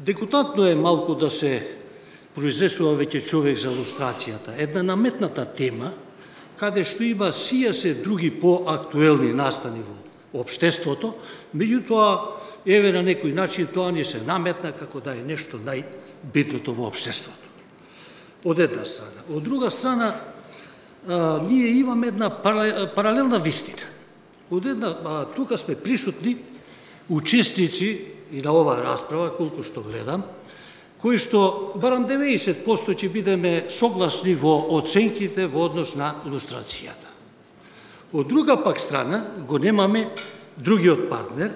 Декутантно е малку да се произнесува веќе човек за лустрацијата. Една наметната тема, каде што има сија се други поактуелни настани во општеството, меѓутоа, еве на некој начин тоа ни се наметна како да е нешто најбитното во општеството. Од една страна. Од друга страна, ние имаме една паралелна вистина. Тука сме присутни учесници и на оваа расправа, колку што гледам, кои што барам 90% ќе бидеме согласни во оценките во однос на лустрацијата. Од друга пак страна го немаме другиот партнер,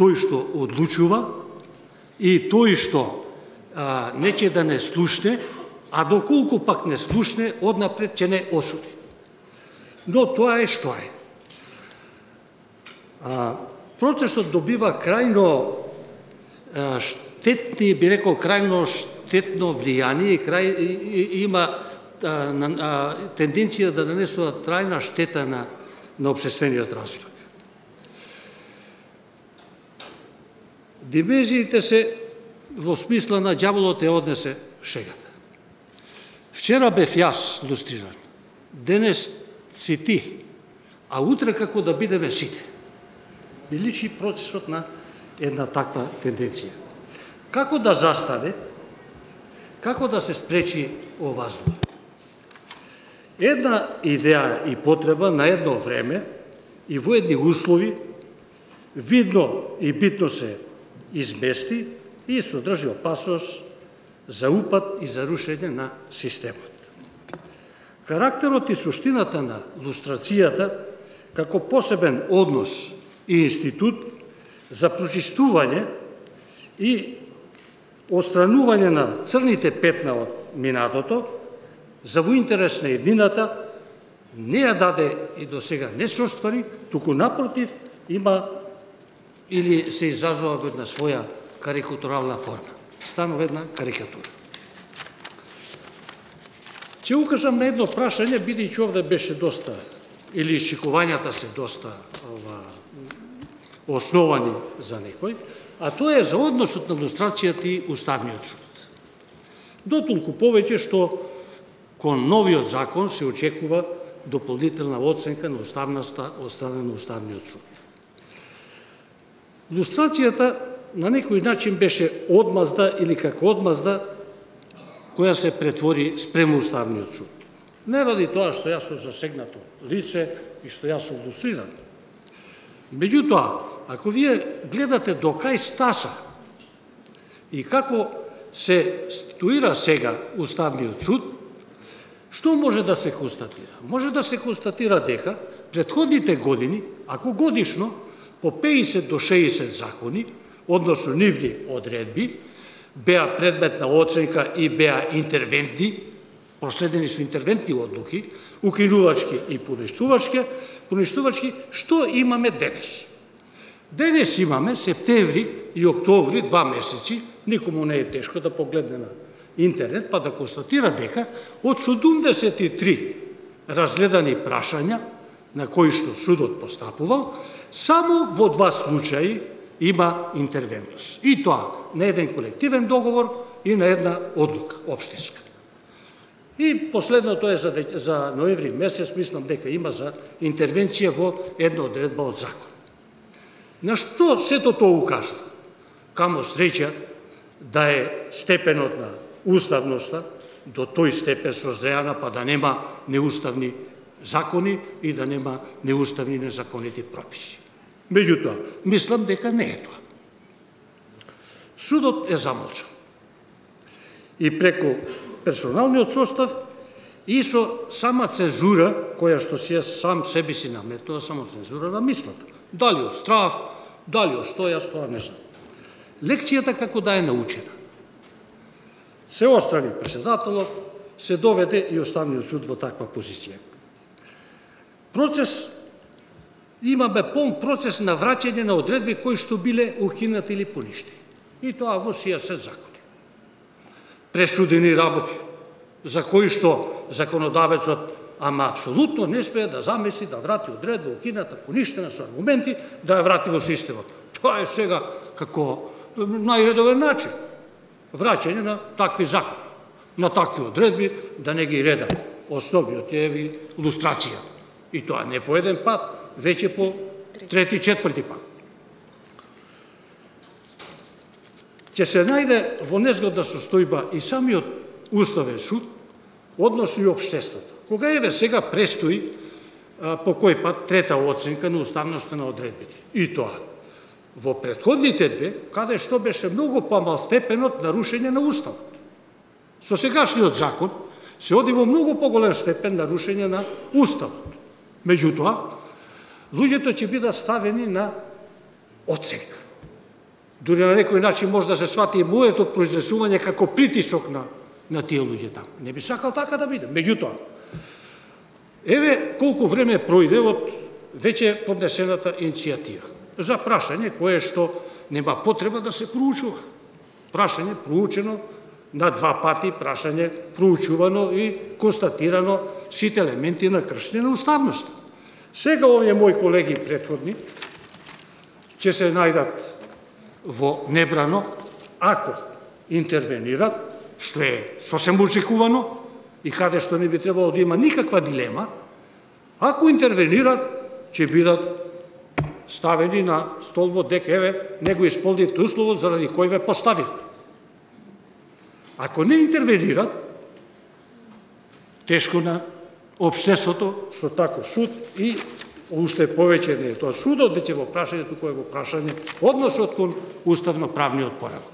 тој што одлучува и тој што не ќе да не слушне, а доколку пак не слушне, однапред ќе не осуди. Но тоа е што е. Процесот добива крајно штетни, би рекол, крајно штетно влијание и има тенденција да нанесува трајна штета на општествениот развој. Димензиите се во смисла на ѓаволот е однесе шегата. Вчера бев јас лустриран, денес си ти, а утре како да бидеме сите. Ми личи процесот на една таква тенденција. Како да застане, како да се спречи ова зло? Една идеја и потреба на едно време и во едни услови видно и битно се измести и содржи опасност за упад и за рушење на системот. Карактерот и суштината на лустрацијата како посебен однос и институт за прочистување и отстранување на црните петна од минатото, за во интерес на еднината, не ја даде и до сега не се оствари, туку напротив има или се изразува во една своја карикатурална форма. Станува една карикатура. Ќе укажам на едно прашање, бидејќи овде беше доста, или шикувањата се доста основани за некој, а тоа е за односот на лустрацијата и Уставниот суд. Дотолку повеќе што кон новиот закон се очекува дополнителна оценка на уставноста од страна на Уставниот суд. Лустрацијата на некој начин беше одмазда или како одмазда која се претвори спрема Уставниот суд. Не ради тоа што јас сум засегнато лице и што јас сум лустриран. Меѓутоа, ако вие гледате до кај стаса и како се ситуира сега Уставниот суд, што може да се констатира? Може да се констатира дека претходните години, ако годишно, по 50 до 60 закони, односно нивни одредби, беа предмет на оценка и беа интервентни, проследени со интервентни одлуки, укинувачки и поништувачки, што имаме денес? Денес имаме септември и октомври, 2 месеци, никому не е тешко да погледне на интернет, па да констатира дека од 73 разгледани прашања на кои што судот постапувал, само во 2 случаи има интервентност. И тоа на еден колективен договор и на една одлука општинска. И последното е за ноември месец, мислам дека има за интервенција во една одредба од закон. На што сето тоа укажува? Камо среќа да е степенот на уставноста до тој степен созреана, па да нема неуставни закони и да нема неуставни незаконити прописи. Меѓутоа, мислам дека не е тоа. Судот е замолчал. И преку персоналниот состав и со сама цензура, која што си сам себе си наметнува, само цензура на мислата. Дали од страв, дали од што, јас тоа не знам. Лекцијата како да е научена. Се острани председателот, се доведе и Уставниот суд во таква позиција. Имаме полн процес на враќање на одредби кои што биле укинати или поништени. И тоа во сија се закони. Пресудени работи, за кои што законодавецот ама апсолутно не спее да замисли да врати одредба укината, поништена со аргументи, да ја врати во системот. Тоа е сега како најредовен начин. враќање на такви закони, на такви одредби, да не ги редам. Основниот е лустрација. И тоа не по еден пат, веќе по трети, четврти пат. Ќе се најде во незгодна состојба и самиот Уставен суд, односно и општеството. Кога еве сега престои по кој пат трета оценка на уставноста на одредбите. И тоа во претходните две, каде што беше многу помал степенот на рушење на Уставот. Со сегашниот закон се оди во многу поголем степен на рушење на Уставот. Меѓутоа, луѓето ќе бидат ставени на оценка. Дури на некој начин може да се свати и моето произнесување како притисок на тие луѓе таму. Не би сакал така да биде. Меѓутоа, еве колку време пројде од веќе поднесената иницијатива за прашање кое што нема потреба да се проучува. Прашање проучено на два пати, прашање проучувано и констатирано сите елементи на кршење на уставноста. Сега овие мои колеги претходни ќе се најдат во небрано ако интервенират, што е сосем очекувано и каде што не би требало да има никаква дилема, ако интервенират, ќе бидат ставени на столбот дека еве не го исполнивте условот заради кој ве поставивте. Ако не интервенират, тешко на општеството со таков суд и уште повеќе не е тоа судот, дека во прашањето кое го прашање односот кон уставно-правниот поредок.